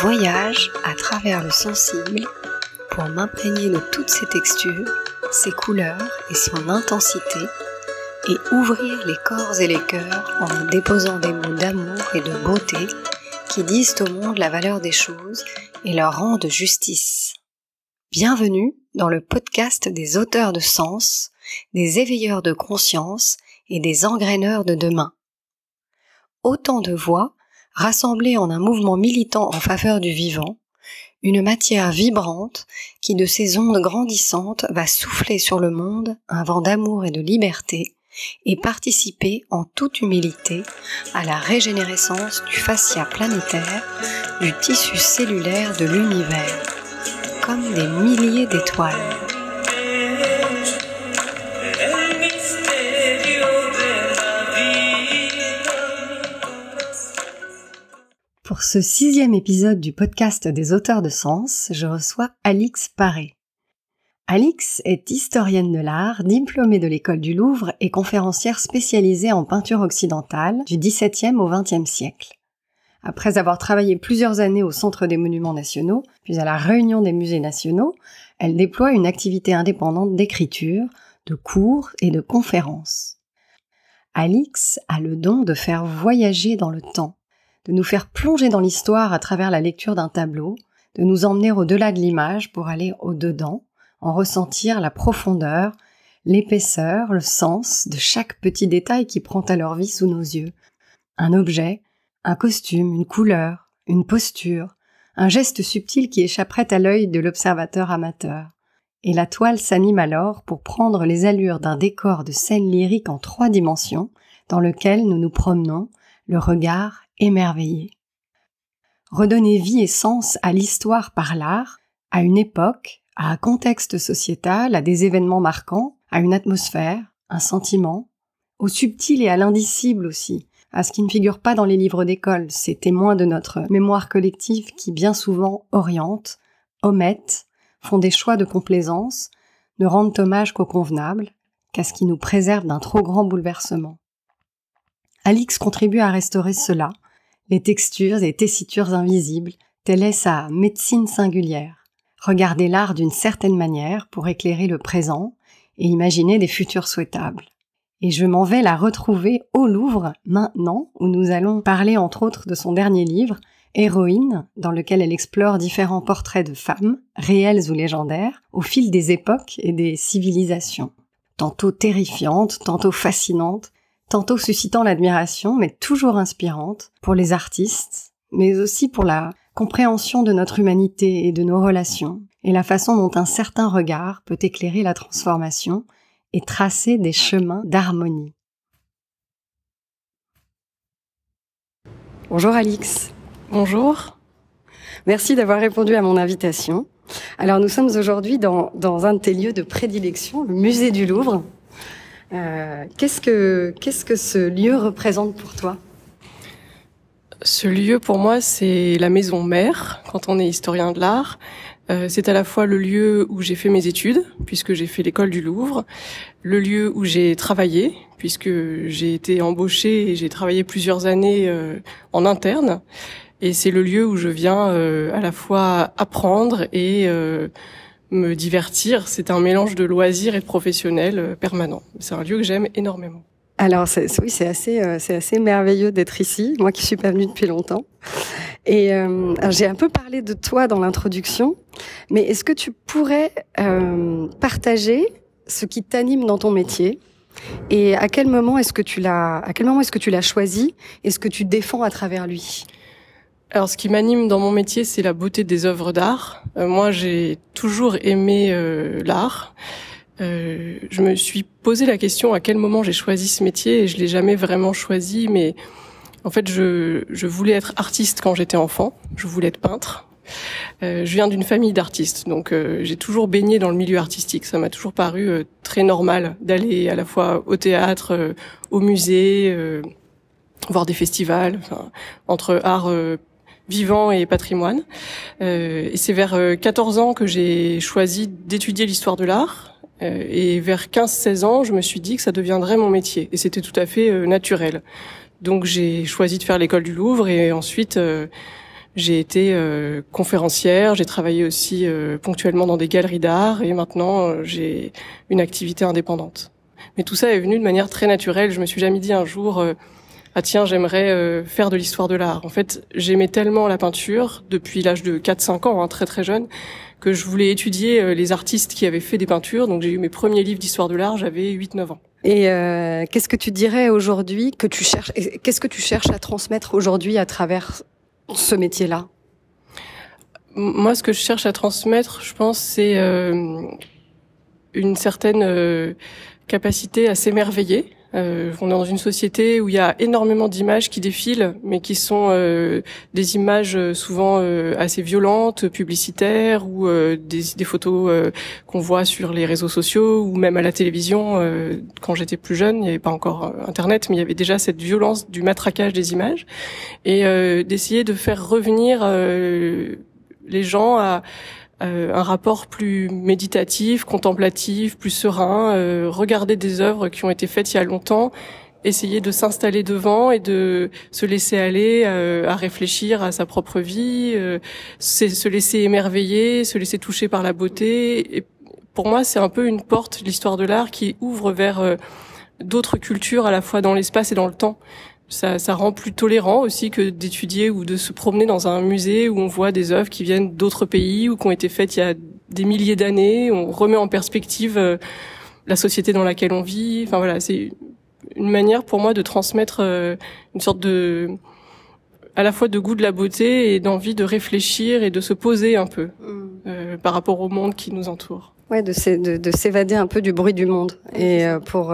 voyage à travers le sensible pour m'imprégner de toutes ses textures, ses couleurs et son intensité et ouvrir les corps et les cœurs en y déposant des mots d'amour et de beauté qui disent au monde la valeur des choses et leur rendent justice. Bienvenue dans le podcast des auteurs de sens, des éveilleurs de conscience et des engraineurs de demain. Autant de voix rassemblées en un mouvement militant en faveur du vivant, une matière vibrante qui de ses ondes grandissantes va souffler sur le monde un vent d'amour et de liberté et participer en toute humilité à la régénérescence du fascia planétaire, du tissu cellulaire de l'univers, comme des milliers d'étoiles. Pour ce 6e épisode du podcast des auteurs de sens, je reçois Alix Paré. Alix est historienne de l'art, diplômée de l'école du Louvre et conférencière spécialisée en peinture occidentale du XVIIe au XXe siècle. Après avoir travaillé plusieurs années au Centre des Monuments Nationaux, puis à la Réunion des Musées Nationaux, elle déploie une activité indépendante d'écriture, de cours et de conférences. Alix a le don de faire voyager dans le temps, de nous faire plonger dans l'histoire à travers la lecture d'un tableau, de nous emmener au-delà de l'image pour aller au-dedans, en ressentir la profondeur, l'épaisseur, le sens de chaque petit détail qui prend alors vie sous nos yeux. Un objet, un costume, une couleur, une posture, un geste subtil qui échapperait à l'œil de l'observateur amateur. Et la toile s'anime alors pour prendre les allures d'un décor de scène lyrique en 3 dimensions, dans lequel nous nous promenons, le regard émerveillé. Redonner vie et sens à l'histoire par l'art, à une époque, à un contexte sociétal, à des événements marquants, à une atmosphère, un sentiment, au subtil et à l'indicible aussi, à ce qui ne figure pas dans les livres d'école, ces témoins de notre mémoire collective qui bien souvent orientent, omettent, font des choix de complaisance, ne rendent hommage qu'au convenable, qu'à ce qui nous préserve d'un trop grand bouleversement. Alix contribue à restaurer cela, les textures et tessitures invisibles, telle est sa médecine singulière. Regarder l'art d'une certaine manière pour éclairer le présent et imaginer des futurs souhaitables. Et je m'en vais la retrouver au Louvre maintenant, où nous allons parler entre autres de son dernier livre, Héroïne, dans lequel elle explore différents portraits de femmes, réels ou légendaires, au fil des époques et des civilisations. Tantôt terrifiantes, tantôt fascinantes, tantôt suscitant l'admiration, mais toujours inspirantes, pour les artistes, mais aussi pour la compréhension de notre humanité et de nos relations, et la façon dont un certain regard peut éclairer la transformation et tracer des chemins d'harmonie. Bonjour Alix. Bonjour. Merci d'avoir répondu à mon invitation. Alors nous sommes aujourd'hui dans un de tes lieux de prédilection, le musée du Louvre. Qu'est-ce que ce lieu représente pour toi ? Ce lieu, pour moi, c'est la maison mère, quand on est historien de l'art. C'est à la fois le lieu où j'ai fait mes études, puisque j'ai fait l'école du Louvre, le lieu où j'ai travaillé, puisque j'ai été embauchée et j'ai travaillé plusieurs années en interne. Et c'est le lieu où je viens à la fois apprendre et me divertir. C'est un mélange de loisirs et de professionnel permanent. C'est un lieu que j'aime énormément. Alors oui, c'est assez merveilleux d'être ici, moi qui suis pas venue depuis longtemps. Et j'ai un peu parlé de toi dans l'introduction, mais est-ce que tu pourrais partager ce qui t'anime dans ton métier et à quel moment est-ce que tu l'as choisi et ce que tu défends à travers lui ? Alors, ce qui m'anime dans mon métier, c'est la beauté des œuvres d'art. Moi, j'ai toujours aimé l'art. Je me suis posé la question à quel moment j'ai choisi ce métier et je l'ai jamais vraiment choisi, mais en fait je voulais être artiste quand j'étais enfant, je voulais être peintre. Je viens d'une famille d'artistes, donc j'ai toujours baigné dans le milieu artistique. Ça m'a toujours paru très normal d'aller à la fois au théâtre, au musée, voir des festivals, enfin, entre art vivant et patrimoine. Et c'est vers 14 ans que j'ai choisi d'étudier l'histoire de l'art. Et vers 15-16 ans, je me suis dit que ça deviendrait mon métier. Et c'était tout à fait naturel. Donc j'ai choisi de faire l'école du Louvre et ensuite J'ai été conférencière, j'ai travaillé aussi ponctuellement dans des galeries d'art et maintenant j'ai une activité indépendante. Mais tout ça est venu de manière très naturelle. Je me suis jamais dit un jour ah tiens, j'aimerais faire de l'histoire de l'art. En fait, j'aimais tellement la peinture depuis l'âge de 4-5 ans, très très jeune, que je voulais étudier les artistes qui avaient fait des peintures. Donc j'ai eu mes premiers livres d'histoire de l'art, j'avais 8-9 ans. Et qu'est-ce que tu dirais aujourd'hui que tu cherches, qu'est-ce que tu cherches à transmettre aujourd'hui à travers ce métier-là? Moi, ce que je cherche à transmettre, je pense, c'est une certaine capacité à s'émerveiller. On est dans une société où il y a énormément d'images qui défilent, mais qui sont des images souvent assez violentes, publicitaires, ou des photos qu'on voit sur les réseaux sociaux ou même à la télévision. Quand j'étais plus jeune, il n'y avait pas encore Internet, mais il y avait déjà cette violence du matraquage des images, et d'essayer de faire revenir les gens à un rapport plus méditatif, contemplatif, plus serein, regarder des œuvres qui ont été faites il y a longtemps, essayer de s'installer devant et de se laisser aller à réfléchir à sa propre vie, se laisser émerveiller, se laisser toucher par la beauté. Et pour moi, c'est un peu une porte, l'histoire de l'art, qui ouvre vers d'autres cultures à la fois dans l'espace et dans le temps. Ça rend plus tolérant aussi que d'étudier ou de se promener dans un musée où on voit des œuvres qui viennent d'autres pays ou qui ont été faites il y a des milliers d'années. On remet en perspective la société dans laquelle on vit. Enfin voilà, c'est une manière pour moi de transmettre une sorte de, à la fois de goût de la beauté et d'envie de réfléchir et de se poser un peu par rapport au monde qui nous entoure. Ouais, de s'évader un peu du bruit du monde et pour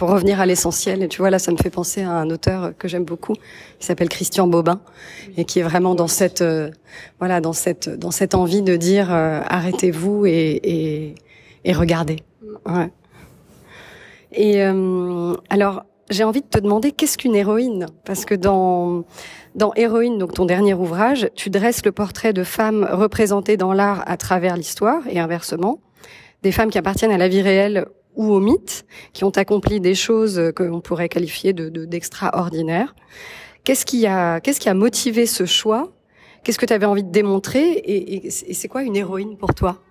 revenir à l'essentiel. Et tu vois, là, ça me fait penser à un auteur que j'aime beaucoup, qui s'appelle Christian Bobin, et qui est vraiment dans cette dans cette envie de dire arrêtez-vous et regardez. Ouais. Et alors, j'ai envie de te demander qu'est-ce qu'une héroïne, parce que dans Héroïne, donc ton dernier ouvrage, tu dresses le portrait de femmes représentées dans l'art à travers l'histoire et inversement. Des femmes qui appartiennent à la vie réelle ou au mythe, qui ont accompli des choses que l'on pourrait qualifier d'extraordinaires. Qu'est-ce qui a motivé ce choix? Qu'est-ce que tu avais envie de démontrer? Et c'est quoi une héroïne pour toi?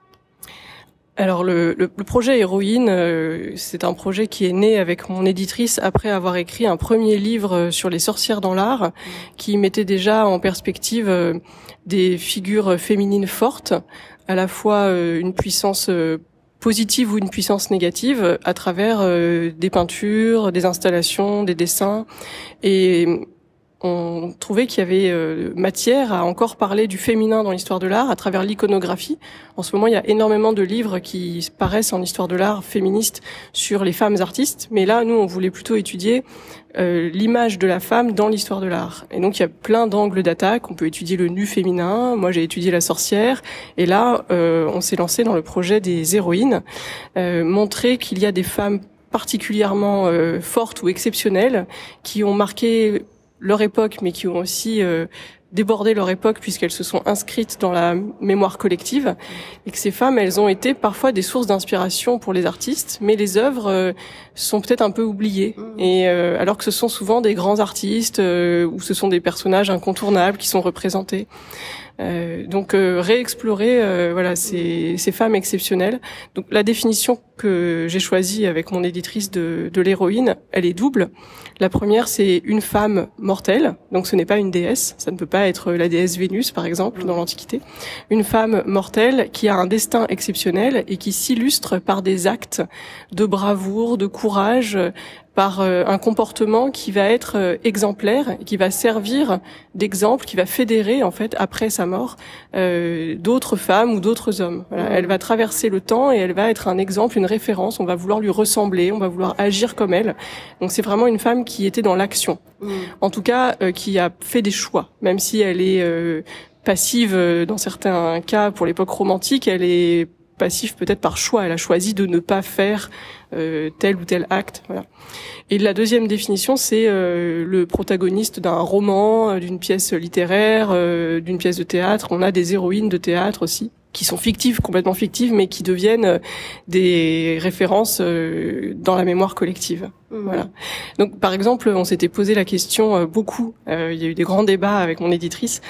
Alors le projet Héroïne, c'est un projet qui est né avec mon éditrice après avoir écrit un premier livre sur les sorcières dans l'art, qui mettait déjà en perspective des figures féminines fortes, à la fois une puissance positive ou une puissance négative à travers des peintures, des installations, des dessins. Et on trouvait qu'il y avait matière à encore parler du féminin dans l'histoire de l'art à travers l'iconographie. En ce moment, il y a énormément de livres qui paraissent en histoire de l'art féministe sur les femmes artistes, mais là, nous, on voulait plutôt étudier l'image de la femme dans l'histoire de l'art. Et donc, il y a plein d'angles d'attaque. On peut étudier le nu féminin. Moi, j'ai étudié la sorcière. Et là, on s'est lancé dans le projet des héroïnes, montrer qu'il y a des femmes particulièrement fortes ou exceptionnelles qui ont marqué leur époque, mais qui ont aussi débordé leur époque puisqu'elles se sont inscrites dans la mémoire collective, et que ces femmes, elles ont été parfois des sources d'inspiration pour les artistes, mais les œuvres sont peut-être un peu oubliées, et alors que ce sont souvent des grands artistes ou ce sont des personnages incontournables qui sont représentés. Donc réexplorer ces femmes exceptionnelles. Donc la définition que j'ai choisie avec mon éditrice de l'héroïne, elle est double. La première, c'est une femme mortelle, donc ce n'est pas une déesse, ça ne peut pas être la déesse Vénus par exemple dans l'Antiquité. Une femme mortelle qui a un destin exceptionnel et qui s'illustre par des actes de bravoure, de courage, par un comportement qui va être exemplaire, qui va servir d'exemple, qui va fédérer en fait après sa mort d'autres femmes ou d'autres hommes. Voilà. Elle va traverser le temps et elle va être un exemple, une référence. On va vouloir lui ressembler, on va vouloir agir comme elle. Donc c'est vraiment une femme qui était dans l'action. En tout cas, qui a fait des choix, même si elle est passive dans certains cas pour l'époque romantique, elle est passive peut-être par choix. Elle a choisi de ne pas faire tel ou tel acte. Voilà. Et la deuxième définition, c'est le protagoniste d'un roman, d'une pièce littéraire, d'une pièce de théâtre. On a des héroïnes de théâtre aussi. qui sont fictives, complètement fictives, mais qui deviennent des références dans la mémoire collective. Voilà. Donc, par exemple, on s'était posé la question beaucoup. Il y a eu des grands débats avec mon éditrice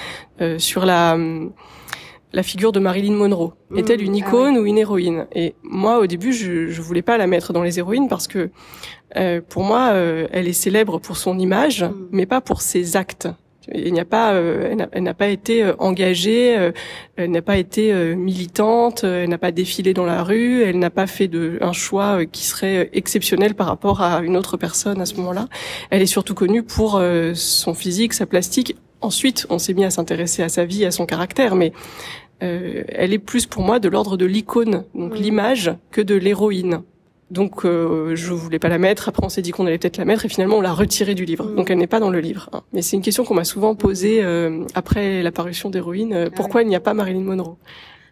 sur la figure de Marilyn Monroe. Est-elle une icône ou une héroïne? Et moi, au début, je voulais pas la mettre dans les héroïnes parce que pour moi, elle est célèbre pour son image, mais pas pour ses actes. Il n'y a pas, elle n'a pas été engagée, elle n'a pas été militante, elle n'a pas défilé dans la rue, elle n'a pas fait un choix qui serait exceptionnel par rapport à une autre personne à ce moment-là. Elle est surtout connue pour son physique, sa plastique. Ensuite, on s'est mis à s'intéresser à sa vie, à son caractère, mais elle est plus pour moi de l'ordre de l'icône, donc l'image, que de l'héroïne. Donc je voulais pas la mettre. Après on s'est dit qu'on allait peut-être la mettre et finalement on l'a retirée du livre. Donc elle n'est pas dans le livre. Mais c'est une question qu'on m'a souvent posée après la parution d'Héroïne. Pourquoi il n'y a pas Marilyn Monroe?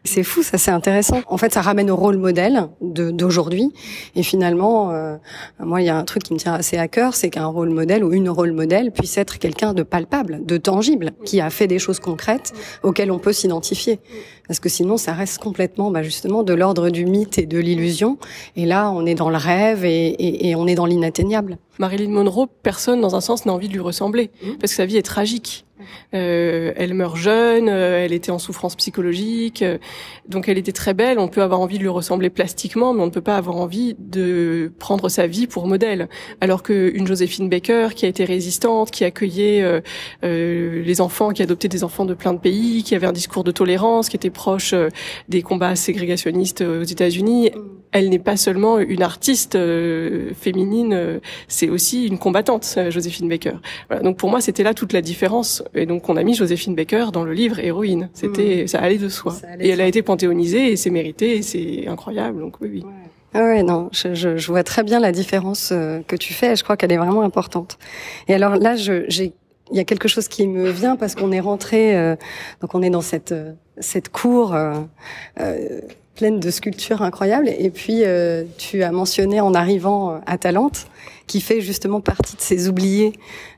C'est fou, ça, c'est intéressant. En fait, ça ramène au rôle modèle d'aujourd'hui. Et finalement, moi, il y a un truc qui me tient assez à cœur, c'est qu'un rôle modèle ou une rôle modèle puisse être quelqu'un de palpable, de tangible, qui a fait des choses concrètes auxquelles on peut s'identifier. Parce que sinon, ça reste complètement, justement, de l'ordre du mythe et de l'illusion. Et là, on est dans le rêve et on est dans l'inatteignable. Marilyn Monroe, personne, dans un sens, n'a envie de lui ressembler. Parce que sa vie est tragique. Elle meurt jeune, elle était en souffrance psychologique, donc elle était très belle. On peut avoir envie de lui ressembler plastiquement, mais on ne peut pas avoir envie de prendre sa vie pour modèle. Alors qu'une Joséphine Baker, qui a été résistante, qui accueillait les enfants, qui adoptait des enfants de plein de pays, qui avait un discours de tolérance, qui était proche des combats ségrégationnistes aux États-Unis, elle n'est pas seulement une artiste féminine, c'est aussi une combattante, Joséphine Baker. Voilà, donc pour moi, c'était là toute la différence. Et donc on a mis Joséphine Baker dans le livre Héroïne. Ça allait de soi. Et elle a été panthéonisée et c'est mérité et c'est incroyable. Donc oui. Ouais, non, je vois très bien la différence que tu fais et je crois qu'elle est vraiment importante. Et alors là, il y a quelque chose qui me vient parce qu'on est rentré, donc on est dans cette cour pleine de sculptures incroyables. Et puis tu as mentionné en arrivant Atalante, qui fait justement partie de ces oubliés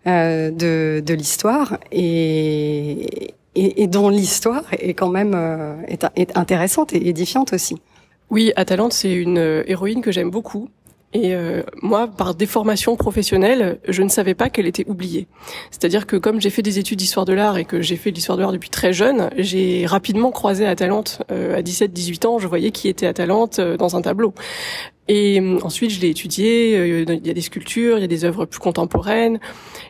de l'histoire et dont l'histoire est quand même est intéressante et édifiante aussi. Oui, Atalante, c'est une héroïne que j'aime beaucoup. Et moi, par déformation professionnelle, je ne savais pas qu'elle était oubliée. C'est-à-dire que comme j'ai fait des études d'histoire de l'art et que j'ai fait de l'histoire de l'art depuis très jeune, j'ai rapidement croisé Atalante. À 17-18 ans, je voyais qui était Atalante dans un tableau. Et ensuite, je l'ai étudiée. Il y a des sculptures, il y a des œuvres plus contemporaines.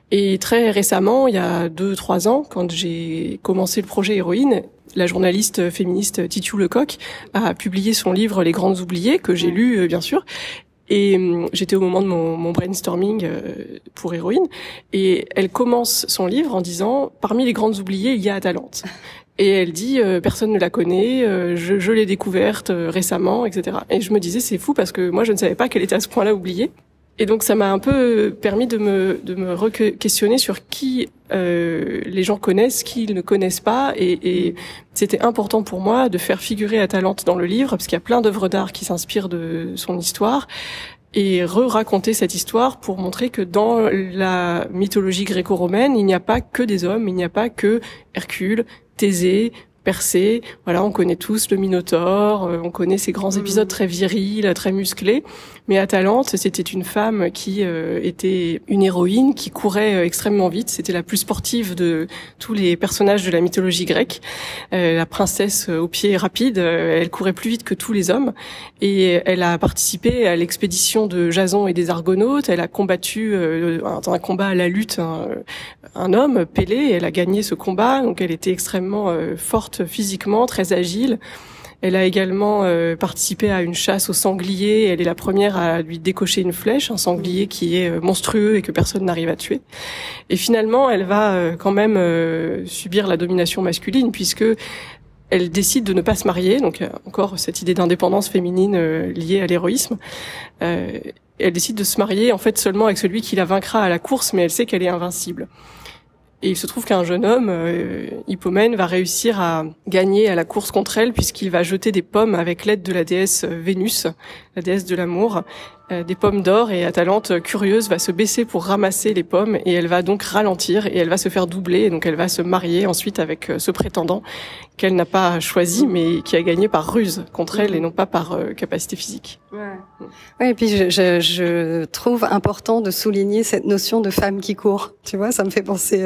Et très récemment, il y a 2-3 ans, quand j'ai commencé le projet Héroïne, la journaliste féministe Titiou Lecoq a publié son livre Les Grandes Oubliées, que j'ai lu, bien sûr. Et j'étais au moment de mon brainstorming pour Héroïne. Et elle commence son livre en disant « Parmi les grandes oubliées, il y a Atalante ». Et elle dit personne ne la connaît, je l'ai découverte récemment, etc. Et je me disais c'est fou parce que moi je ne savais pas qu'elle était à ce point-là oubliée. Et donc ça m'a un peu permis de me re-questionner sur qui les gens connaissent, qui ils ne connaissent pas. Et c'était important pour moi de faire figurer Atalante dans le livre parce qu'il y a plein d'œuvres d'art qui s'inspirent de son histoire. Et raconter cette histoire pour montrer que dans la mythologie gréco-romaine, il n'y a pas que des hommes, il n'y a pas que Hercule, Thésée, Persée. Voilà, on connaît tous le Minotaure, on connaît ces grands épisodes très virils, très musclés. Mais Atalante, c'était une femme qui était une héroïne, qui courait extrêmement vite. C'était la plus sportive de tous les personnages de la mythologie grecque. La princesse aux pieds rapides, elle courait plus vite que tous les hommes. Et elle a participé à l'expédition de Jason et des Argonautes. Elle a combattu dans un combat à la lutte un homme, Pélée. Elle a gagné ce combat. Donc elle était extrêmement forte physiquement, très agile. Elle a également participé à une chasse au sanglier. Elle est la première à lui décocher une flèche, un sanglier qui est monstrueux et que personne n'arrive à tuer. Et finalement, elle va quand même subir la domination masculine puisque elle décide de ne pas se marier. Donc encore cette idée d'indépendance féminine liée à l'héroïsme. Elle décide de se marier en fait seulement avec celui qui la vaincra à la course, mais elle sait qu'elle est invincible. Et il se trouve qu'un jeune homme, Hippomène, va réussir à gagner à la course contre elle puisqu'il va jeter des pommes avec l'aide de la déesse Vénus, la déesse de l'amour. des pommes d'or, et Atalante, curieuse, va se baisser pour ramasser les pommes, et elle va donc ralentir, et elle va se faire doubler, et donc elle va se marier ensuite avec ce prétendant qu'elle n'a pas choisi, mais qui a gagné par ruse contre elle, et non pas par capacité physique. Ouais, et puis je trouve important de souligner cette notion de femme qui court. Tu vois, ça me fait penser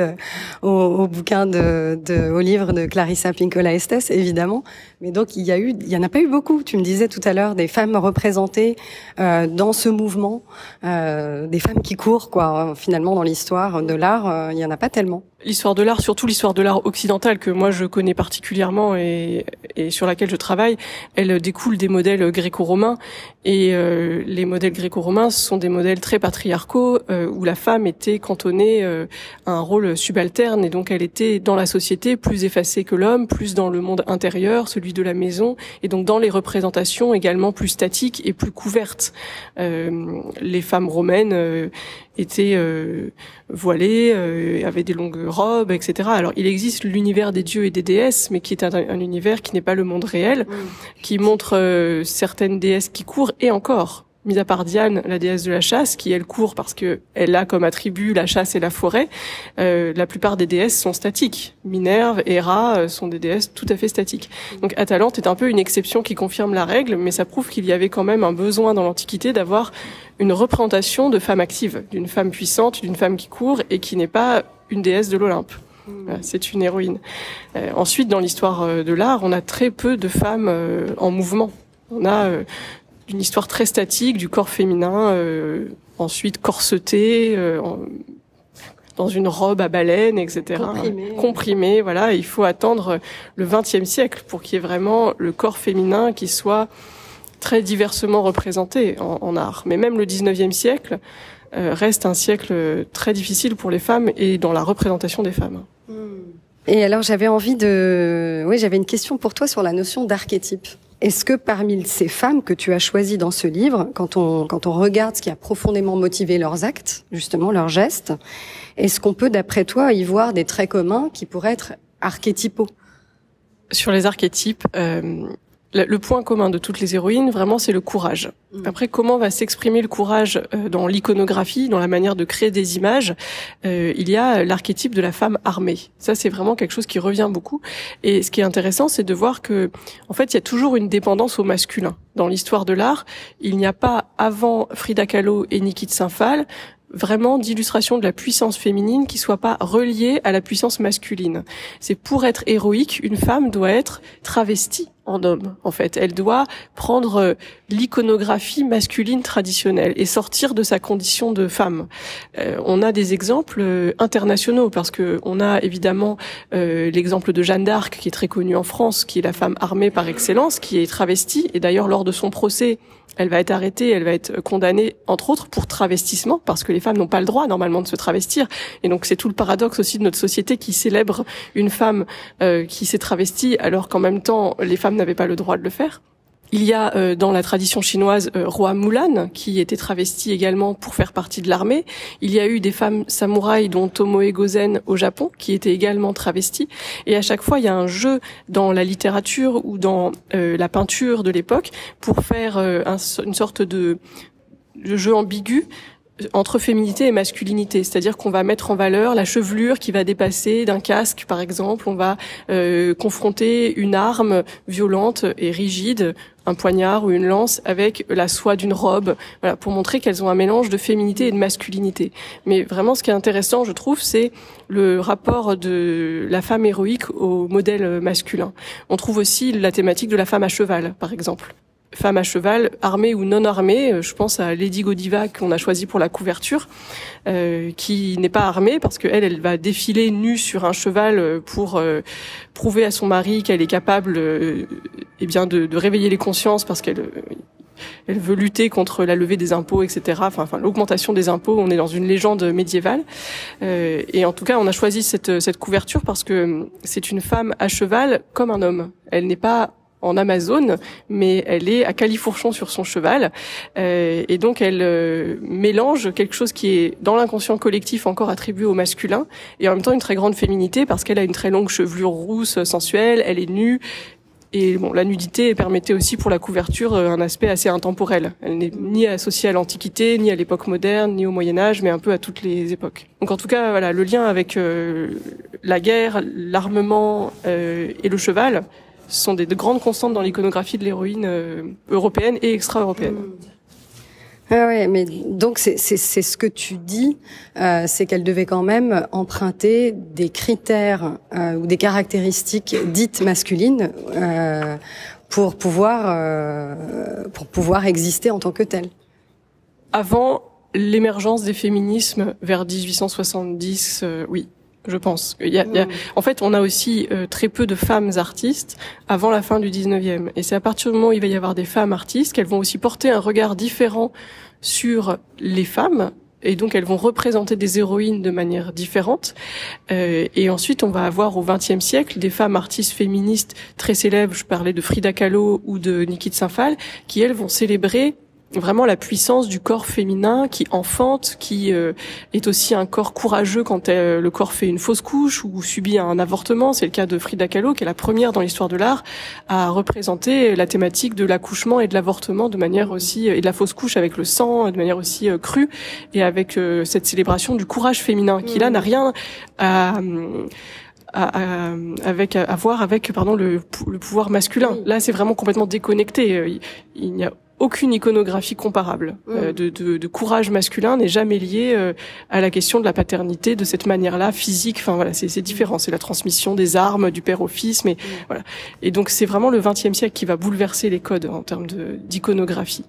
au bouquin au livre de Clarissa Pinkola Estés, évidemment. Mais donc il y en a pas eu beaucoup. Tu me disais tout à l'heure des femmes représentées dans ce mouvement, des femmes qui courent, quoi. Finalement, dans l'histoire de l'art, il y en a pas tellement. L'histoire de l'art, surtout l'histoire de l'art occidental que moi je connais particulièrement et sur laquelle je travaille, elle découle des modèles gréco-romains, et les modèles gréco-romains sont des modèles très patriarcaux où la femme était cantonnée à un rôle subalterne, et donc elle était dans la société plus effacée que l'homme, plus dans le monde intérieur, celui de la maison, et donc dans les représentations également plus statiques et plus couvertes. Les femmes romaines étaient voilées, avaient des longues robes, etc. Alors il existe l'univers des dieux et des déesses, mais qui est un univers qui n'est pas le monde réel, qui montre certaines déesses qui courent, et encore, mis à part Diane, la déesse de la chasse, qui elle court parce que elle a comme attribut la chasse et la forêt. La plupart des déesses sont statiques. Minerve, Héra sont des déesses tout à fait statiques. Donc Atalante est un peu une exception qui confirme la règle, mais ça prouve qu'il y avait quand même un besoin dans l'Antiquité d'avoir une représentation de femme active, d'une femme puissante, d'une femme qui court et qui n'est pas une déesse de l'Olympe. C'est une héroïne. Ensuite, dans l'histoire de l'art, on a très peu de femmes en mouvement. On a une histoire très statique du corps féminin, ensuite corseté, dans une robe à baleine, etc. Comprimé, voilà. Et il faut attendre le XXe siècle pour qu'il y ait vraiment le corps féminin qui soit très diversement représenté en art. Mais même le XIXe siècle reste un siècle très difficile pour les femmes et dans la représentation des femmes. Et alors j'avais une question pour toi sur la notion d'archétype. Est-ce que parmi ces femmes que tu as choisies dans ce livre, quand on regarde ce qui a profondément motivé leurs actes, justement leurs gestes, est-ce qu'on peut, d'après toi, y voir des traits communs qui pourraient être archétypaux? Sur les archétypes, le point commun de toutes les héroïnes, vraiment, c'est le courage. Après, comment va s'exprimer le courage dans l'iconographie, dans la manière de créer des images? Il y a l'archétype de la femme armée. Ça, c'est vraiment quelque chose qui revient beaucoup. Et ce qui est intéressant, c'est de voir que, en fait, il y a toujours une dépendance au masculin. Dans l'histoire de l'art, il n'y a pas, avant Frida Kahlo et Niki de Saint-Phal, vraiment d'illustration de la puissance féminine qui soit pas reliée à la puissance masculine. C'est pour être héroïque, une femme doit être travestie en homme, en fait. Elle doit prendre l'iconographie masculine traditionnelle et sortir de sa condition de femme. On a des exemples internationaux parce que on a évidemment l'exemple de Jeanne d'Arc qui est très connue en France, qui est la femme armée par excellence, qui est travestie, et d'ailleurs lors de son procès, elle va être arrêtée, elle va être condamnée, entre autres, pour travestissement, parce que les femmes n'ont pas le droit, normalement, de se travestir. Et donc, c'est tout le paradoxe aussi de notre société qui célèbre une femme qui s'est travestie, alors qu'en même temps, les femmes n'avaient pas le droit de le faire. Il y a dans la tradition chinoise Roi Mulan qui était travesti également pour faire partie de l'armée. Il y a eu des femmes samouraïs dont Tomoe Gozen au Japon qui étaient également travesties. Et à chaque fois, il y a un jeu dans la littérature ou dans la peinture de l'époque pour faire une sorte de jeu ambigu entre féminité et masculinité, c'est-à-dire qu'on va mettre en valeur la chevelure qui va dépasser d'un casque, par exemple. On va confronter une arme violente et rigide, un poignard ou une lance, avec la soie d'une robe, voilà, pour montrer qu'elles ont un mélange de féminité et de masculinité. Mais vraiment, ce qui est intéressant, je trouve, c'est le rapport de la femme héroïque au modèle masculin. On trouve aussi la thématique de la femme à cheval, par exemple. Femme à cheval, armée ou non armée, je pense à Lady Godiva qu'on a choisie pour la couverture, qui n'est pas armée parce que elle va défiler nue sur un cheval pour prouver à son mari qu'elle est capable de réveiller les consciences parce qu'elle veut lutter contre la levée des impôts, etc. Enfin, l'augmentation des impôts. On est dans une légende médiévale. Et en tout cas, on a choisi cette couverture parce que c'est une femme à cheval comme un homme. Elle n'est pas en Amazone, mais elle est à califourchon sur son cheval, et donc elle mélange quelque chose qui est dans l'inconscient collectif encore attribué au masculin, et en même temps une très grande féminité parce qu'elle a une très longue chevelure rousse sensuelle, elle est nue, Et bon, la nudité permettait aussi pour la couverture un aspect assez intemporel. Elle n'est ni associée à l'Antiquité, ni à l'époque moderne, ni au Moyen-Âge, mais un peu à toutes les époques. Donc en tout cas, voilà, le lien avec la guerre, l'armement et le cheval sont de grandes constantes dans l'iconographie de l'héroïne européenne et extra-européenne. Ah ouais, mais donc c'est ce que tu dis, c'est qu'elle devait quand même emprunter des critères ou des caractéristiques dites masculines pour pouvoir exister en tant que telle. Avant l'émergence des féminismes vers 1870, oui. Je pense. En fait, on a aussi très peu de femmes artistes avant la fin du 19e. Et c'est à partir du moment où il va y avoir des femmes artistes qu'elles vont aussi porter un regard différent sur les femmes. Et donc, elles vont représenter des héroïnes de manière différente. Et ensuite, on va avoir au XXe siècle des femmes artistes féministes très célèbres. Je parlais de Frida Kahlo ou de Niki de Saint-Phal, qui, elles, vont célébrer vraiment la puissance du corps féminin qui enfante, qui est aussi un corps courageux quand le corps fait une fausse couche ou subit un avortement. C'est le cas de Frida Kahlo, qui est la première dans l'histoire de l'art à représenter la thématique de l'accouchement et de l'avortement de manière aussi, et de la fausse couche avec le sang de manière aussi crue, et avec cette célébration du courage féminin qui là n'a rien à voir avec le pouvoir masculin. Là, c'est vraiment complètement déconnecté. Il n'y a aucune iconographie comparable de courage masculin n'est jamais liée à la question de la paternité de cette manière-là physique. Enfin voilà, c'est différent. C'est la transmission des armes du père au fils, mais voilà. Et donc c'est vraiment le XXe siècle qui va bouleverser les codes en termes d'iconographie.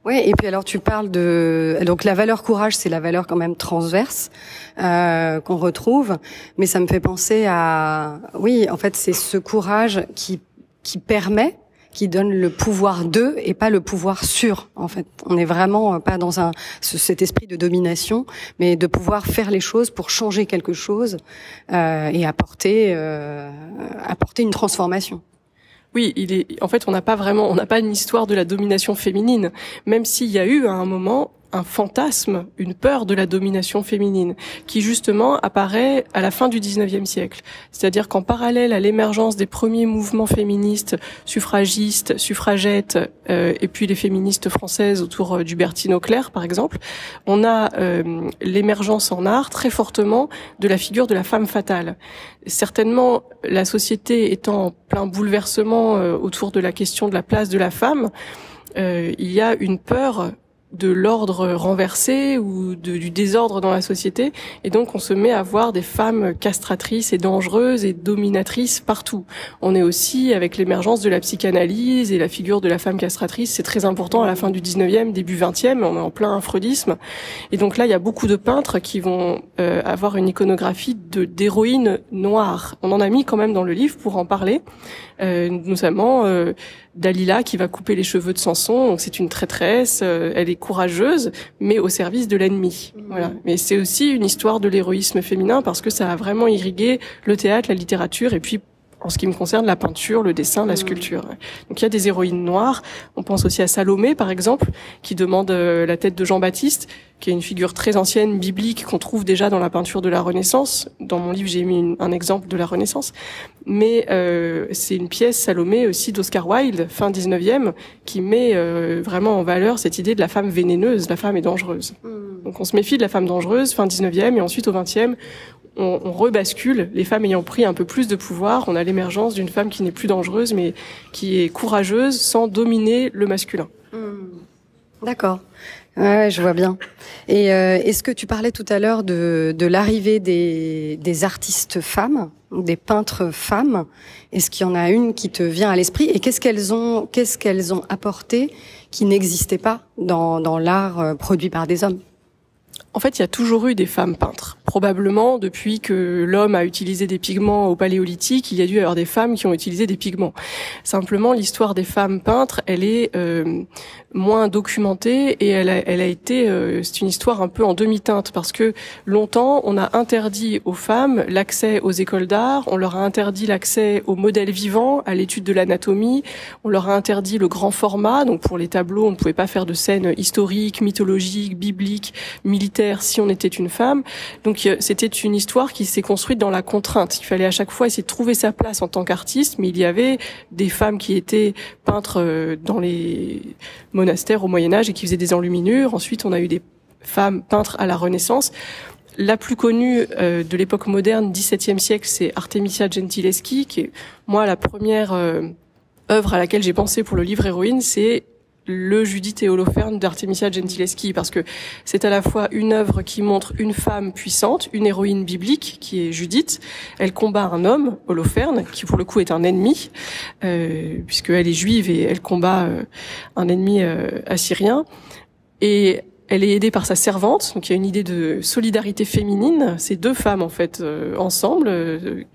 Oui, et puis alors tu parles donc la valeur courage, c'est la valeur quand même transverse qu'on retrouve, mais ça me fait penser à en fait c'est ce courage qui permet, qui donne le pouvoir de et pas le pouvoir sur. En fait, on n'est vraiment pas dans cet esprit de domination, mais de pouvoir faire les choses pour changer quelque chose et apporter une transformation. Oui, en fait, on n'a pas une histoire de la domination féminine, même s'il y a eu à un moment un fantasme, une peur de la domination féminine, qui justement apparaît à la fin du XIXe siècle. C'est-à-dire qu'en parallèle à l'émergence des premiers mouvements féministes, suffragistes, suffragettes, et puis les féministes françaises autour d'Hubertine Auclair, par exemple, on a l'émergence en art très fortement de la figure de la femme fatale. Certainement, la société étant en plein bouleversement autour de la question de la place de la femme, il y a une peur de l'ordre renversé ou du désordre dans la société, et donc on se met à voir des femmes castratrices et dangereuses et dominatrices partout. On est aussi avec l'émergence de la psychanalyse et la figure de la femme castratrice, c'est très important à la fin du 19e, début 20e, on est en plein freudisme, et donc là il y a beaucoup de peintres qui vont avoir une iconographie d'héroïnes noires. On en a mis quand même dans le livre pour en parler, notamment Dalila qui va couper les cheveux de Samson, donc c'est une traîtresse, elle est courageuse, mais au service de l'ennemi. Voilà. Mais c'est aussi une histoire de l'héroïsme féminin parce que ça a vraiment irrigué le théâtre, la littérature, et puis en ce qui me concerne, la peinture, le dessin, la sculpture. Donc il y a des héroïnes noires. On pense aussi à Salomé, par exemple, qui demande la tête de Jean-Baptiste, qui est une figure très ancienne, biblique, qu'on trouve déjà dans la peinture de la Renaissance. Dans mon livre, j'ai mis un exemple de la Renaissance. Mais c'est une pièce, Salomé, aussi d'Oscar Wilde, fin 19e, qui met vraiment en valeur cette idée de la femme vénéneuse, la femme est dangereuse. Donc on se méfie de la femme dangereuse, fin 19e, et ensuite au 20e, on rebascule, les femmes ayant pris un peu plus de pouvoir, on a l'émergence d'une femme qui n'est plus dangereuse, mais qui est courageuse sans dominer le masculin. D'accord. Ouais, je vois bien. Et est-ce que tu parlais tout à l'heure de l'arrivée des artistes femmes, des peintres femmes? Est-ce qu'il y en a une qui te vient à l'esprit? Et qu'est-ce qu'elles ont apporté qui n'existait pas dans l'art produit par des hommes? En fait, il y a toujours eu des femmes peintres. Probablement, depuis que l'homme a utilisé des pigments au Paléolithique, il y a dû y avoir des femmes qui ont utilisé des pigments. Simplement, l'histoire des femmes peintres, elle est moins documentée et elle a été, c'est une histoire un peu en demi-teinte parce que longtemps, on a interdit aux femmes l'accès aux écoles d'art, on leur a interdit l'accès aux modèles vivants, à l'étude de l'anatomie, on leur a interdit le grand format. Donc pour les tableaux, on ne pouvait pas faire de scènes historiques, mythologiques, bibliques, militaires militaire si on était une femme. Donc c'était une histoire qui s'est construite dans la contrainte. Il fallait à chaque fois essayer de trouver sa place en tant qu'artiste, mais il y avait des femmes qui étaient peintres dans les monastères au Moyen-Âge et qui faisaient des enluminures. Ensuite, on a eu des femmes peintres à la Renaissance. La plus connue de l'époque moderne, XVIIe siècle, c'est Artemisia Gentileschi, qui est, moi, la première œuvre à laquelle j'ai pensé pour le livre Héroïne, c'est le Judith et Holoferne d'Artemisia Gentileschi, parce que c'est à la fois une œuvre qui montre une femme puissante, une héroïne biblique, qui est Judith. Elle combat un homme, Holoferne, qui pour le coup est un ennemi, puisqu'elle est juive et elle combat un ennemi assyrien. Et elle est aidée par sa servante, donc il y a une idée de solidarité féminine. C'est deux femmes en fait ensemble,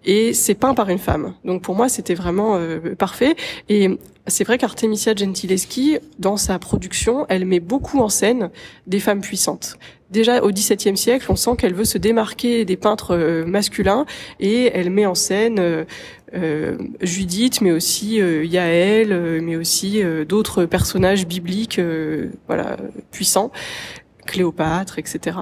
et c'est peint par une femme. Donc pour moi c'était vraiment parfait. Et c'est vrai qu'Artemisia Gentileschi, dans sa production, elle met beaucoup en scène des femmes puissantes. Déjà au XVIIe siècle, on sent qu'elle veut se démarquer des peintres masculins, et elle met en scène Judith, mais aussi Yaël, mais aussi d'autres personnages bibliques, voilà, puissants, Cléopâtre, etc.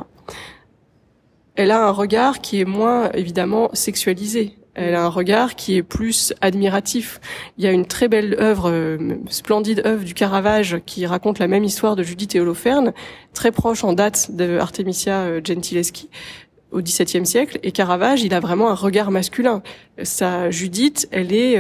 Elle a un regard qui est moins évidemment sexualisé. Elle a un regard qui est plus admiratif. Il y a une très belle œuvre, splendide œuvre du Caravage qui raconte la même histoire de Judith et Holoferne, très proche en date de Artemisia Gentileschi au XVIIe siècle. Et Caravage, il a vraiment un regard masculin. Sa Judith, elle est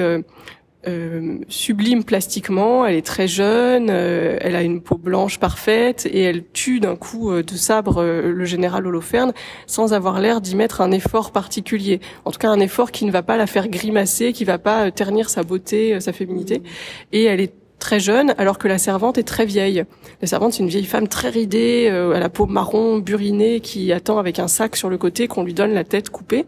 sublime plastiquement, elle est très jeune, elle a une peau blanche parfaite et elle tue d'un coup de sabre le général Holoferne sans avoir l'air d'y mettre un effort particulier. En tout cas, un effort qui ne va pas la faire grimacer, qui va pas ternir sa beauté, sa féminité. Et elle est très jeune, alors que la servante est très vieille. La servante, c'est une vieille femme très ridée, à la peau marron, burinée, qui attend avec un sac sur le côté qu'on lui donne la tête coupée.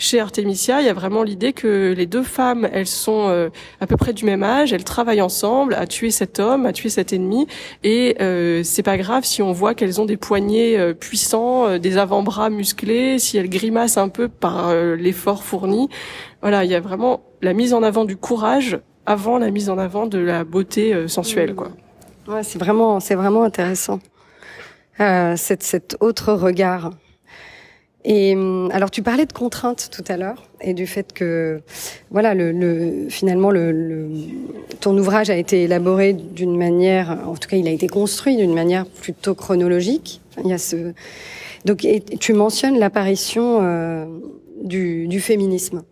Chez Artemisia, il y a vraiment l'idée que les deux femmes, elles sont à peu près du même âge, elles travaillent ensemble à tuer cet homme, à tuer cet ennemi, et c'est pas grave si on voit qu'elles ont des poignets puissants, des avant-bras musclés, si elles grimacent un peu par l'effort fourni. Voilà, il y a vraiment la mise en avant du courage avant la mise en avant de la beauté sensuelle, quoi. Ouais, c'est vraiment intéressant. Cet autre regard. Et alors tu parlais de contraintes tout à l'heure et du fait que voilà finalement ton ouvrage a été élaboré d'une manière, en tout cas il a été construit d'une manière plutôt chronologique. Il y a donc et tu mentionnes l'apparition du féminisme.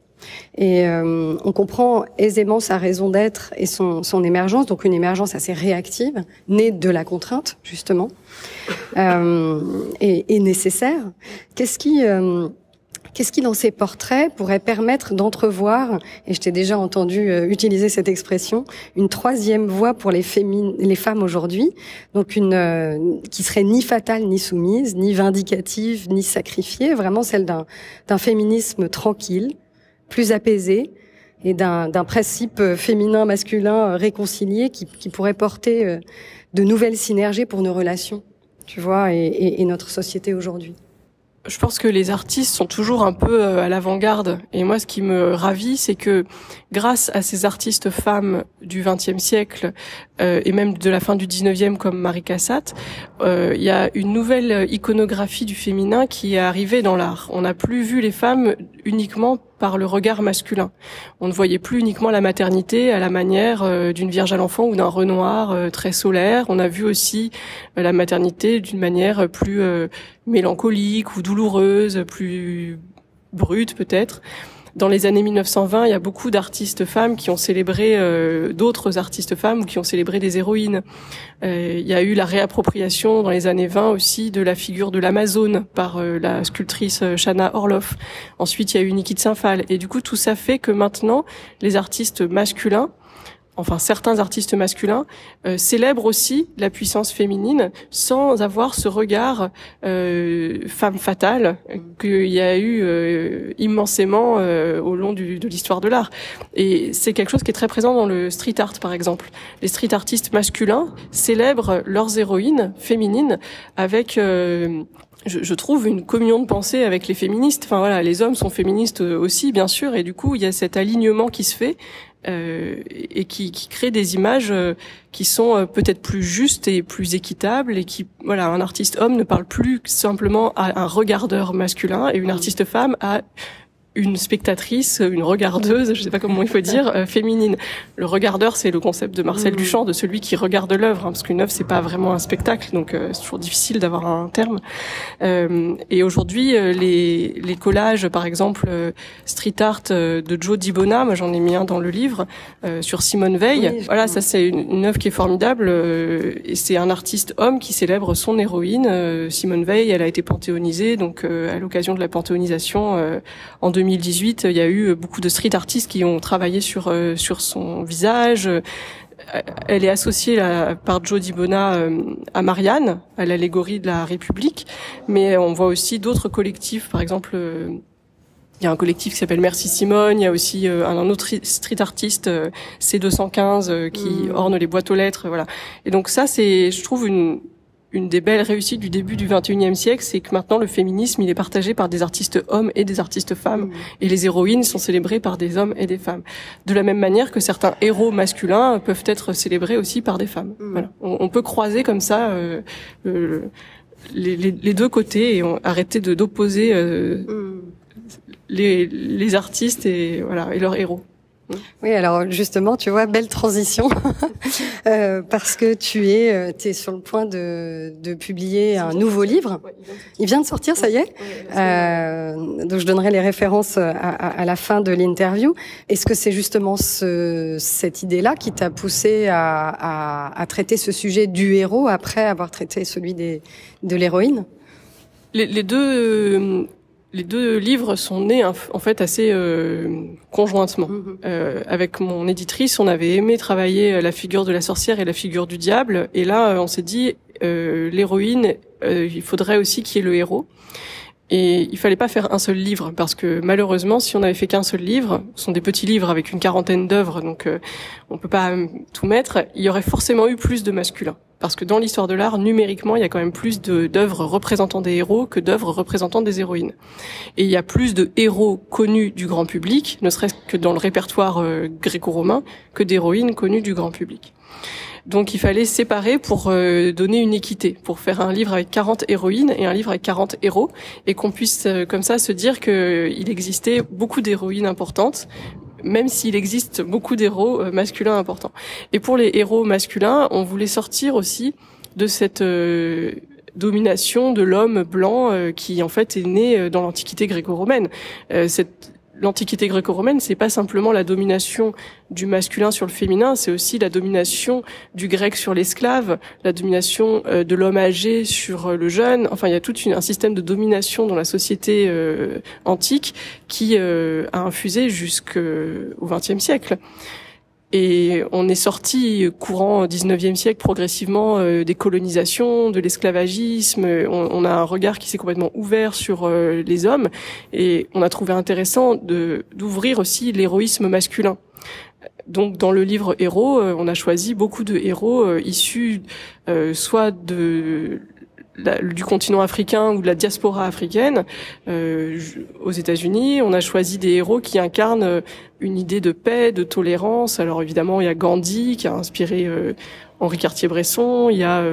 Et on comprend aisément sa raison d'être et son émergence, donc une émergence assez réactive, née de la contrainte justement, et nécessaire. Qu'est-ce qui dans ces portraits pourrait permettre d'entrevoir, et je t'ai déjà entendu utiliser cette expression, une troisième voie pour les femmes aujourd'hui, donc qui serait ni fatale ni soumise, ni vindicative ni sacrifiée, vraiment celle d'un féminisme tranquille, plus apaisé, et d'un principe féminin-masculin réconcilié qui pourrait porter de nouvelles synergies pour nos relations, tu vois, et notre société aujourd'hui. Je pense que les artistes sont toujours un peu à l'avant-garde. Et moi, ce qui me ravit, c'est que grâce à ces artistes femmes du XXe siècle et même de la fin du XIXe comme Marie Cassatt, il y a une nouvelle iconographie du féminin qui est arrivée dans l'art. On n'a plus vu les femmes uniquement par le regard masculin. On ne voyait plus uniquement la maternité à la manière d'une Vierge à l'enfant ou d'un Renoir très solaire. On a vu aussi la maternité d'une manière plus mélancolique ou douloureuse, plus brute peut-être. Dans les années 1920, il y a beaucoup d'artistes femmes qui ont célébré d'autres artistes femmes ou qui ont célébré des héroïnes. Il y a eu la réappropriation dans les années 20 aussi de la figure de l'Amazone par la sculptrice Chana Orloff. Ensuite, il y a eu Niki de Saint-Phal. Et du coup, tout ça fait que maintenant, les artistes masculins, enfin certains artistes masculins, célèbrent aussi la puissance féminine sans avoir ce regard femme fatale qu'il y a eu immensément au long de l'histoire de l'art. Et c'est quelque chose qui est très présent dans le street art, par exemple. Les street artistes masculins célèbrent leurs héroïnes féminines avec... je trouve une communion de pensée avec les féministes. Enfin voilà, les hommes sont féministes aussi, bien sûr, et du coup, il y a cet alignement qui se fait et qui crée des images qui sont peut-être plus justes et plus équitables, et qui, voilà, un artiste homme ne parle plus simplement à un regardeur masculin, et une artiste femme à une spectatrice, une regardeuse, je sais pas comment il faut dire, féminine. Le regardeur, c'est le concept de Marcel Duchamp, de celui qui regarde l'œuvre, parce qu'une œuvre, c'est pas vraiment un spectacle, donc c'est toujours difficile d'avoir un terme. Et aujourd'hui, les collages, par exemple, street art de Joe Dibona, moi j'en ai mis un dans le livre, sur Simone Veil. Voilà, ça c'est une œuvre qui est formidable, et c'est un artiste homme qui célèbre son héroïne, Simone Veil. Elle a été panthéonisée, donc à l'occasion de la panthéonisation en 2018, il y a eu beaucoup de street artistes qui ont travaillé sur son visage. Elle est associée par Joe Dibona à Marianne, à l'allégorie de la République, mais on voit aussi d'autres collectifs. Par exemple, il y a un collectif qui s'appelle Merci Simone. Il y a aussi un autre street artiste, C215, qui orne les boîtes aux lettres. Voilà. Et donc ça, c'est, je trouve, une des belles réussites du début du XXIe siècle, c'est que maintenant le féminisme, il est partagé par des artistes hommes et des artistes femmes, et les héroïnes sont célébrées par des hommes et des femmes. De la même manière que certains héros masculins peuvent être célébrés aussi par des femmes. Voilà. On peut croiser comme ça les deux côtés, et arrêter d'opposer les artistes et voilà, et leurs héros. Oui, alors justement, tu vois, belle transition, parce que tu es sur le point de publier un nouveau livre. Il vient de sortir, ça y est. Donc je donnerai les références à la fin de l'interview. Est-ce que c'est justement cette idée-là qui t'a poussé à traiter ce sujet du héros après avoir traité celui de l'héroïne? Les deux livres sont nés en fait assez conjointement. Avec mon éditrice, on avait aimé travailler la figure de la sorcière et la figure du diable, et là on s'est dit l'héroïne, il faudrait aussi qu'il y ait le héros. Et il fallait pas faire un seul livre, parce que malheureusement, si on avait fait qu'un seul livre, ce sont des petits livres avec une quarantaine d'œuvres, donc on peut pas tout mettre, il y aurait forcément eu plus de masculin. Parce que dans l'histoire de l'art, numériquement, il y a quand même plus d'œuvres représentant des héros que d'œuvres représentant des héroïnes. Et il y a plus de héros connus du grand public, ne serait-ce que dans le répertoire gréco-romain, que d'héroïnes connues du grand public. Donc il fallait séparer pour donner une équité, pour faire un livre avec 40 héroïnes et un livre avec 40 héros, et qu'on puisse comme ça se dire qu'il existait beaucoup d'héroïnes importantes, même s'il existe beaucoup d'héros masculins importants. Et pour les héros masculins, on voulait sortir aussi de cette domination de l'homme blanc qui en fait est né dans l'Antiquité gréco-romaine. L'Antiquité gréco-romaine, c'est pas simplement la domination du masculin sur le féminin, c'est aussi la domination du grec sur l'esclave, la domination de l'homme âgé sur le jeune. Enfin, il y a tout un système de domination dans la société antique qui a infusé jusqu'au XXe siècle. Et on est sorti courant 19e siècle progressivement des colonisations, de l'esclavagisme. On a un regard qui s'est complètement ouvert sur les hommes, et on a trouvé intéressant d'ouvrir aussi l'héroïsme masculin. Donc dans le livre Héros, on a choisi beaucoup de héros issus soit du continent africain ou de la diaspora africaine. Aux États-Unis, on a choisi des héros qui incarnent une idée de paix, de tolérance. Alors évidemment, il y a Gandhi qui a inspiré Henri Cartier-Bresson, il y a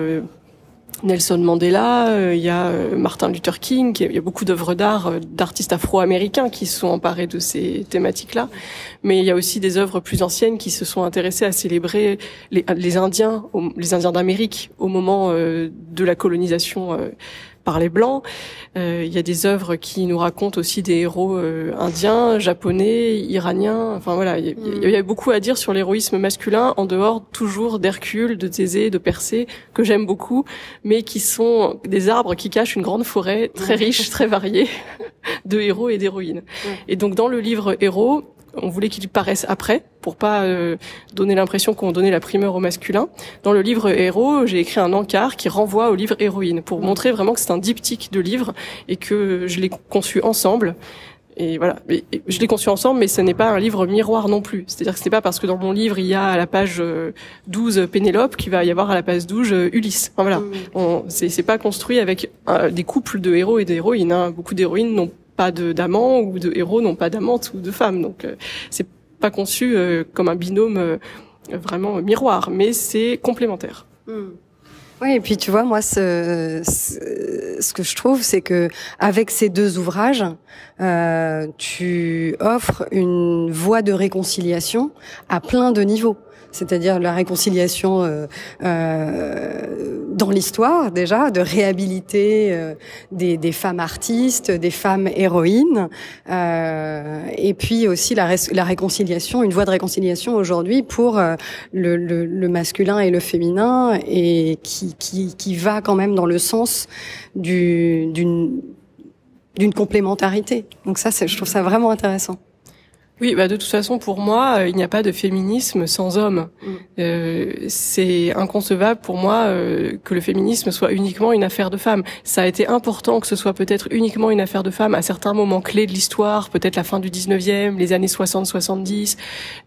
Nelson Mandela, il y a Martin Luther King, il y a beaucoup d'œuvres d'art d'artistes afro-américains qui se sont emparés de ces thématiques-là. Mais il y a aussi des œuvres plus anciennes qui se sont intéressées à célébrer les Indiens d'Amérique au moment de la colonisation par les Blancs. Il y a des œuvres qui nous racontent aussi des héros indiens, japonais, iraniens. Enfin voilà, il y a beaucoup à dire sur l'héroïsme masculin, en dehors toujours d'Hercule, de Thésée, de Persée, que j'aime beaucoup, mais qui sont des arbres qui cachent une grande forêt très riche, très variée de héros et d'héroïnes. Et donc dans le livre Héros, on voulait qu'il paraisse après, pour pas donner l'impression qu'on donnait la primeur au masculin. Dans le livre Héros, j'ai écrit un encart qui renvoie au livre Héroïne, pour montrer vraiment que c'est un diptyque de livres et que je l'ai conçu ensemble. Et voilà, je l'ai conçu ensemble, mais ce n'est pas un livre miroir non plus. C'est-à-dire que ce n'est pas parce que dans mon livre il y a à la page 12 Pénélope qu'il va y avoir à la page 12 Ulysse. Enfin voilà, c'est pas construit avec des couples de héros et d'héroïnes. Beaucoup d'héroïnes n'ont pas d'amants, ou de héros n'ont pas d'amantes ou de femmes. Donc c'est pas conçu comme un binôme vraiment miroir, mais c'est complémentaire. Oui, et puis tu vois, moi, ce que je trouve, c'est que avec ces deux ouvrages, tu offres une voie de réconciliation à plein de niveaux. C'est-à-dire la réconciliation dans l'histoire déjà, de réhabiliter des femmes artistes, des femmes héroïnes, et puis aussi la réconciliation, une voie de réconciliation aujourd'hui pour le masculin et le féminin, et qui va quand même dans le sens d'une complémentarité. Donc ça, je trouve ça vraiment intéressant. Oui, de toute façon, pour moi, il n'y a pas de féminisme sans hommes. C'est inconcevable pour moi que le féminisme soit uniquement une affaire de femmes. Ça a été important que ce soit peut-être uniquement une affaire de femmes à certains moments clés de l'histoire, peut-être la fin du 19e, les années 60-70,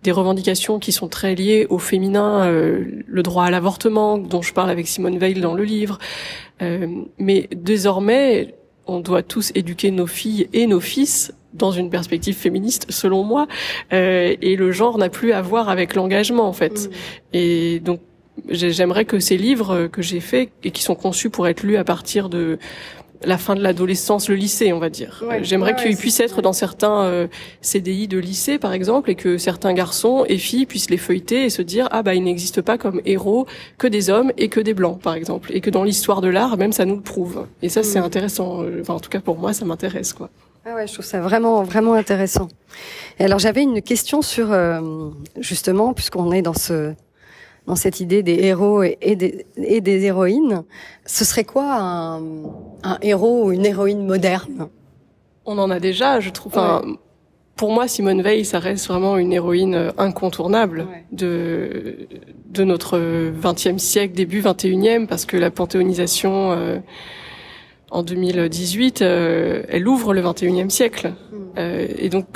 des revendications qui sont très liées au féminin, le droit à l'avortement, dont je parle avec Simone Veil dans le livre. Mais désormais, on doit tous éduquer nos filles et nos fils dans une perspective féministe, selon moi, et le genre n'a plus à voir avec l'engagement, en fait. Et donc, j'aimerais que ces livres que j'ai faits, et qui sont conçus pour être lus à partir de la fin de l'adolescence, le lycée, on va dire. J'aimerais qu'ils puissent être dans certains CDI de lycée, par exemple, et que certains garçons et filles puissent les feuilleter et se dire, il n'existe pas comme héros que des hommes et que des blancs, par exemple. Et que dans l'histoire de l'art, même, ça nous le prouve. Et ça, c'est intéressant. En tout cas, pour moi, ça m'intéresse, quoi. Ah ouais, je trouve ça vraiment, vraiment intéressant. Et alors, j'avais une question sur, justement, puisqu'on est dans cette idée des héros et des héroïnes, ce serait quoi un héros ou une héroïne moderne? On en a déjà, je trouve. Pour moi, Simone Veil, ça reste vraiment une héroïne incontournable de notre 20e siècle, début 21e, parce que la panthéonisation en 2018, elle ouvre le 21e siècle. Et donc,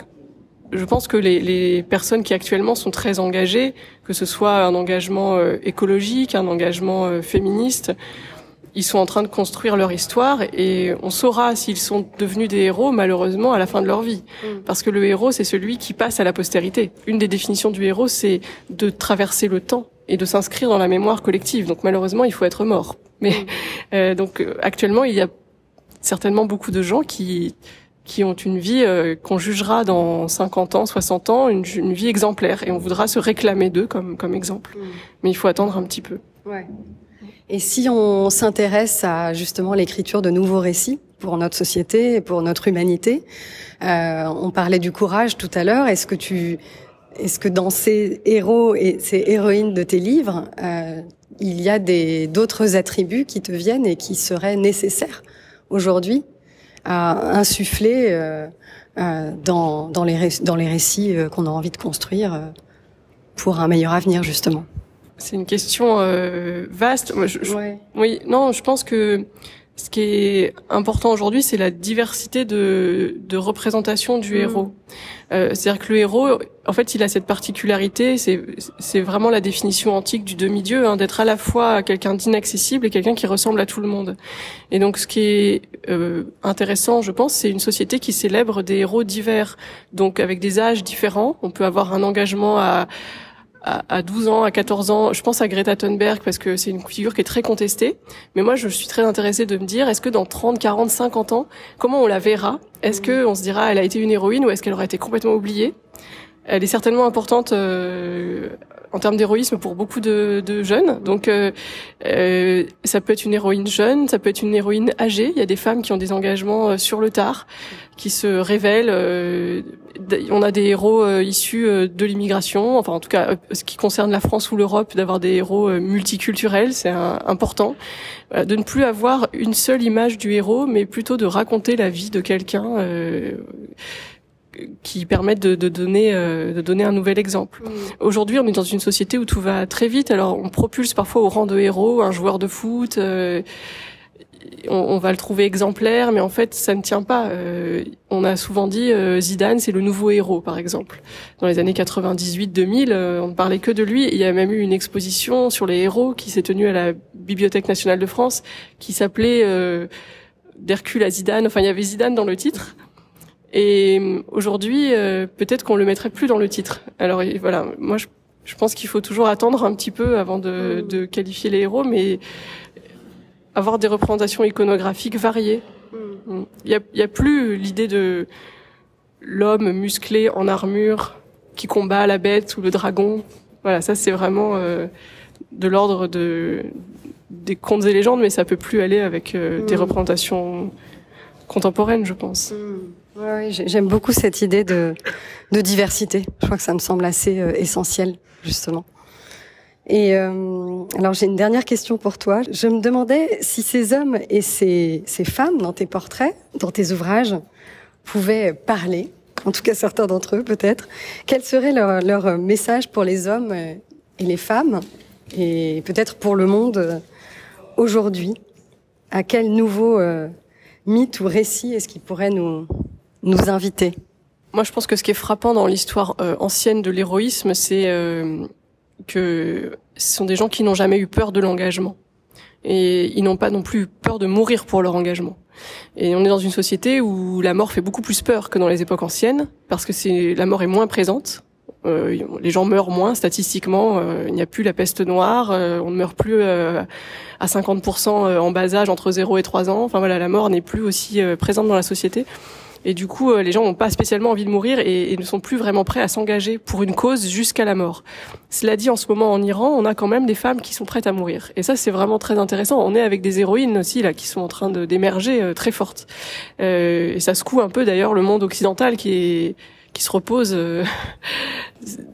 je pense que les personnes qui actuellement sont très engagées, que ce soit un engagement écologique, un engagement féministe, ils sont en train de construire leur histoire, et on saura s'ils sont devenus des héros, malheureusement, à la fin de leur vie. Parce que le héros, c'est celui qui passe à la postérité. Une des définitions du héros, c'est de traverser le temps et de s'inscrire dans la mémoire collective. Donc malheureusement, il faut être mort. Mais donc actuellement, il y a certainement beaucoup de gens qui ont une vie qu'on jugera dans 50 ans, 60 ans, une vie exemplaire, et on voudra se réclamer d'eux comme exemple. Mais il faut attendre un petit peu. Ouais. Et si on s'intéresse à justement l'écriture de nouveaux récits pour notre société et pour notre humanité, on parlait du courage tout à l'heure. Est-ce que dans ces héros et ces héroïnes de tes livres, il y a d'autres attributs qui te viennent et qui seraient nécessaires aujourd'hui à insuffler dans les récits qu'on a envie de construire pour un meilleur avenir, justement? C'est une question vaste. Oui, non, je pense que ce qui est important aujourd'hui, c'est la diversité de représentation du héros. C'est-à-dire que le héros, en fait, il a cette particularité, c'est vraiment la définition antique du demi-dieu, d'être à la fois quelqu'un d'inaccessible et quelqu'un qui ressemble à tout le monde. Et donc, ce qui est intéressant, je pense, c'est une société qui célèbre des héros divers, donc avec des âges différents. On peut avoir un engagement à 12 ans, à 14 ans, je pense à Greta Thunberg parce que c'est une figure qui est très contestée. Mais moi, je suis très intéressée de me dire, est-ce que dans 30, 40, 50 ans, comment on la verra? Est-ce que on se dira, elle a été une héroïne, ou est-ce qu'elle aura été complètement oubliée? Elle est certainement importante en termes d'héroïsme pour beaucoup de jeunes. Donc, ça peut être une héroïne jeune, ça peut être une héroïne âgée. Il y a des femmes qui ont des engagements sur le tard, qui se révèlent. On a des héros issus de l'immigration. Enfin, en tout cas, ce qui concerne la France ou l'Europe, d'avoir des héros multiculturels, c'est important. De ne plus avoir une seule image du héros, mais plutôt de raconter la vie de quelqu'un qui permettent de donner un nouvel exemple. Aujourd'hui, on est dans une société où tout va très vite. Alors, on propulse parfois au rang de héros un joueur de foot. On va le trouver exemplaire, mais en fait, ça ne tient pas. On a souvent dit Zidane, c'est le nouveau héros, par exemple. Dans les années 98-2000, on ne parlait que de lui. Il y a même eu une exposition sur les héros qui s'est tenue à la Bibliothèque nationale de France, qui s'appelait d'Hercule à Zidane. Enfin, il y avait Zidane dans le titre. Et aujourd'hui, peut-être qu'on le mettrait plus dans le titre. Alors voilà, moi je pense qu'il faut toujours attendre un petit peu avant de qualifier les héros, mais avoir des représentations iconographiques variées. Il y a plus l'idée de l'homme musclé en armure qui combat la bête ou le dragon. Voilà, ça c'est vraiment de l'ordre des contes et légendes, mais ça peut plus aller avec des représentations contemporaines, je pense. Ouais, j'aime beaucoup cette idée de diversité. Je crois que ça me semble assez essentiel, justement. Et alors j'ai une dernière question pour toi. Je me demandais si ces hommes et ces femmes dans tes portraits, dans tes ouvrages, pouvaient parler, en tout cas certains d'entre eux peut-être. Quel serait leur message pour les hommes et les femmes, et peut-être pour le monde aujourd'hui? À quel nouveau mythe ou récit est-ce qu'ils pourraient nous inviter? Moi, je pense que ce qui est frappant dans l'histoire ancienne de l'héroïsme, c'est que ce sont des gens qui n'ont jamais eu peur de l'engagement. Et ils n'ont pas non plus peur de mourir pour leur engagement. Et on est dans une société où la mort fait beaucoup plus peur que dans les époques anciennes, parce que la mort est moins présente. Les gens meurent moins statistiquement. Il n'y a plus la peste noire. On ne meurt plus à 50% en bas âge, entre 0 et 3 ans. Enfin voilà, la mort n'est plus aussi présente dans la société. Et du coup, les gens n'ont pas spécialement envie de mourir et ne sont plus vraiment prêts à s'engager pour une cause jusqu'à la mort. Cela dit, en ce moment en Iran, on a quand même des femmes qui sont prêtes à mourir. Et ça, c'est vraiment très intéressant. On est avec des héroïnes aussi là qui sont en train d'émerger très fortes. Et ça secoue un peu d'ailleurs le monde occidental qui se repose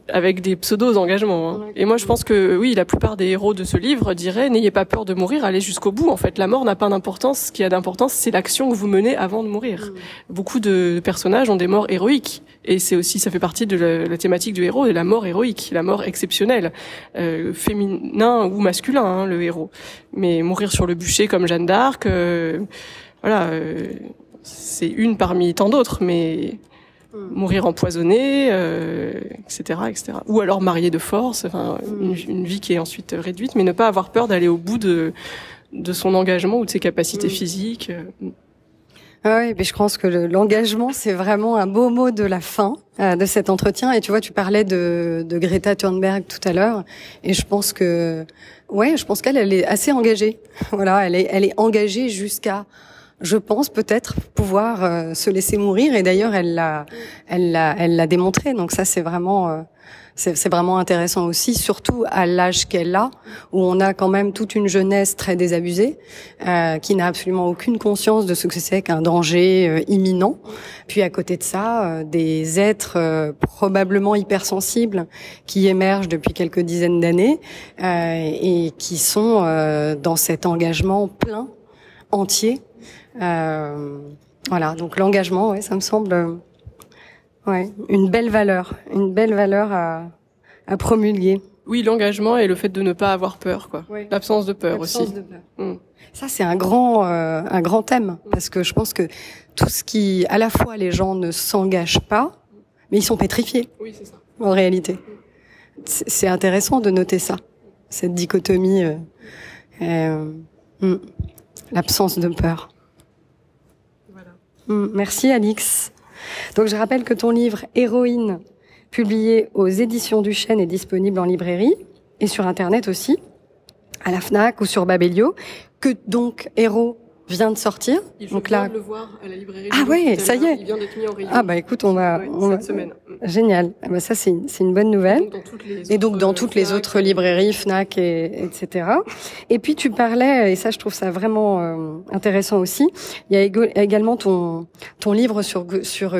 avec des pseudo-engagements. Hein. Et moi, je pense que oui, la plupart des héros de ce livre diraient « N'ayez pas peur de mourir, allez jusqu'au bout. » En fait, la mort n'a pas d'importance. Ce qui a d'importance, c'est l'action que vous menez avant de mourir. Beaucoup de personnages ont des morts héroïques. Et ça fait partie de la thématique du héros, de la mort héroïque, la mort exceptionnelle, féminin ou masculin, hein, le héros. Mais mourir sur le bûcher comme Jeanne d'Arc, c'est une parmi tant d'autres, mais mourir empoisonné, etc., etc. Ou alors marié de force, enfin une vie qui est ensuite réduite, mais ne pas avoir peur d'aller au bout de son engagement ou de ses capacités physiques. Ah oui, mais je pense que l'engagement, c'est vraiment un beau mot de la fin de cet entretien. Et tu vois, tu parlais de Greta Thunberg tout à l'heure, et je pense qu'elle est assez engagée. Voilà, elle est engagée jusqu'à, je pense, peut-être pouvoir se laisser mourir. Et d'ailleurs, elle l'a démontré. Donc ça, c'est vraiment intéressant aussi, surtout à l'âge qu'elle a, où on a quand même toute une jeunesse très désabusée, qui n'a absolument aucune conscience de ce que c'est qu'un danger imminent. Puis à côté de ça, des êtres probablement hypersensibles qui émergent depuis quelques dizaines d'années et qui sont dans cet engagement plein, entier. Voilà, donc l'engagement, ouais, ça me semble une belle valeur à promulguer. Oui, l'engagement et le fait de ne pas avoir peur, quoi. Oui. L'absence de peur aussi. De peur. Ça, c'est un grand thème, parce que je pense que tout ce qui, à la fois, les gens ne s'engagent pas, mais ils sont pétrifiés. Oui, c'est ça. En réalité. C'est intéressant de noter ça, cette dichotomie, l'absence de peur. Voilà. Merci, Alix. Donc, je rappelle que ton livre Héroïne, publié aux éditions du Chêne, est disponible en librairie et sur Internet aussi, à la Fnac ou sur Babelio, que donc Héros vient de sortir. Je viens de le voir à la librairie. Ah ouais, ça y est. Il vient d'être mis en rayon. Ah bah écoute, on va cette semaine. Génial. Ah bah ça c'est une bonne nouvelle. Et donc dans toutes les autres librairies, Fnac etc. Et puis tu parlais, et ça je trouve ça vraiment intéressant aussi. Il y a également ton livre sur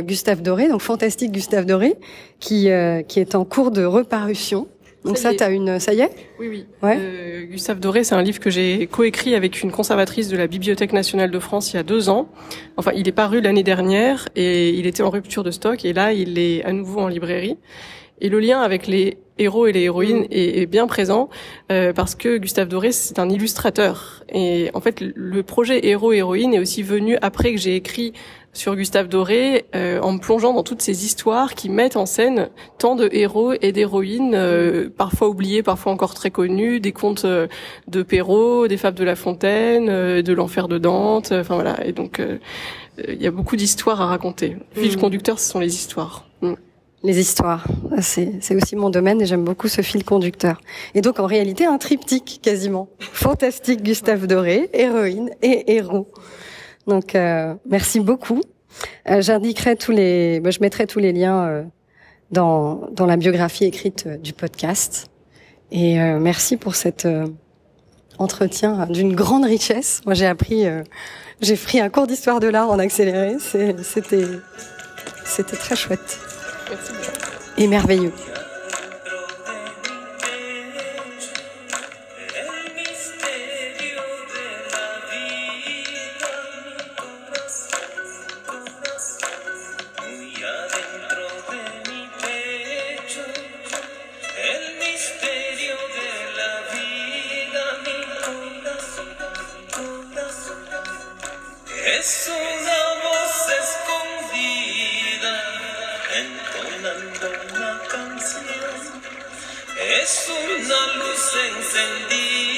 Gustave Doré, donc Fantastique Gustave Doré, qui est en cours de reparution. Donc ça y est? Oui. Ouais. Gustave Doré, c'est un livre que j'ai coécrit avec une conservatrice de la Bibliothèque nationale de France il y a 2 ans. Enfin, il est paru l'année dernière et il était en rupture de stock et là, il est à nouveau en librairie. Et le lien avec les héros et les héroïnes est bien présent parce que Gustave Doré, c'est un illustrateur. Et en fait, le projet héros-héroïne est aussi venu après que j'ai écrit sur Gustave Doré, en me plongeant dans toutes ces histoires qui mettent en scène tant de héros et d'héroïnes, parfois oubliés, parfois encore très connus, des contes de Perrault, des fables de La Fontaine, de l'Enfer de Dante, enfin voilà. Et donc il y a beaucoup d'histoires à raconter. Le fil conducteur, ce sont les histoires. Les histoires, c'est aussi mon domaine et j'aime beaucoup ce fil conducteur. Et donc en réalité un triptyque quasiment. Fantastique Gustave Doré, héroïne et héros. Donc merci beaucoup. J'indiquerai je mettrai tous les liens dans la biographie écrite du podcast. Et merci pour cet entretien d'une grande richesse. Moi j'ai pris un cours d'histoire de l'art en accéléré. C'était très chouette. Merci beaucoup. Et merveilleux. Es una voz escondida entonando una canción, es una luz encendida.